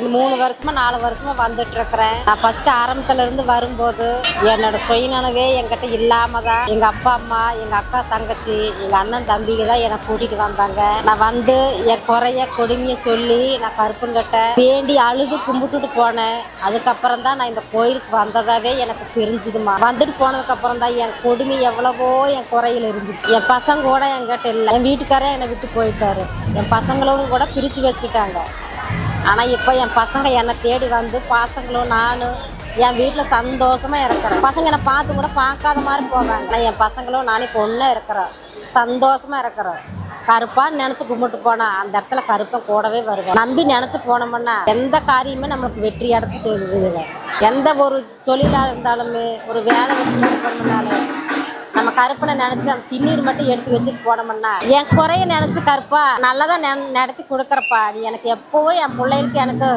3 வருஷமா 4 வருஷமா வந்துட்டு இருக்கிறேன். நான் ஃபர்ஸ்ட் ஆரம்பத்துல இருந்து வரும்போது என்னோட சுயநலவே என்கிட்ட இல்லாம தான் எங்க அப்பா அம்மா, எங்க அக்கா தங்கச்சி, எங்க அண்ணன் தம்பிங்க தான் என்னை கூட்டிட்டு வந்தாங்க. நான் வந்து என் குறைய கொடுமைய சொல்லி நான் கருப்பங்கிட்ட வேண்டி அழுது கும்பிட்டுட்டு போனேன். அதுக்கப்புறம் தான் நான் இந்த கோயிலுக்கு வந்ததாவே எனக்கு தெரிஞ்சுதுமா. வந்துட்டு போனதுக்கு அப்புறம் தான் என் கொடுமை எவ்வளவோ என் குறையில இருந்துச்சு. என் பசங்க கூட என்கிட்ட இல்லை. என் வீட்டுக்காரே என்னை விட்டு போயிட்டாரு. என் பசங்களும் கூட பிரிச்சு வச்சுட்டாங்க. ஆனால் இப்போ என் பசங்க என்னை தேடி வந்து பசங்களும் நானும் என் வீட்டில் சந்தோஷமாக இருக்கிறேன். பசங்க என்னை பார்த்து கூட பார்க்காத மாதிரி போவாங்க. ஆனால் என் பசங்களும் நானே இப்போ ஒன்றா இருக்கிறோம், சந்தோஷமாக இருக்கிறோம். கருப்பான்னு நினச்சி கும்பிட்டு போனால் அந்த இடத்துல கருப்பன் கூடவே வருவேன். நம்பி நினச்சி போனோம்னா எந்த காரியமே நம்மளுக்கு வெற்றி எடுத்து செய்வதில்லை. எந்த ஒரு தொழிலாக இருந்தாலுமே ஒரு வேலை வெட்டி கிடைக்கணும்னாலும் நம்ம கருப்பனை நினச்சி அந்த திண்ணீர் மட்டும் எடுத்து வச்சுட்டு போனோம்னா என் குறைய நினச்சி கருப்பா நல்லதான் நடத்தி கொடுக்குறப்பா. நீ எனக்கு எப்போவும் என் பிள்ளைகளுக்கு எனக்கு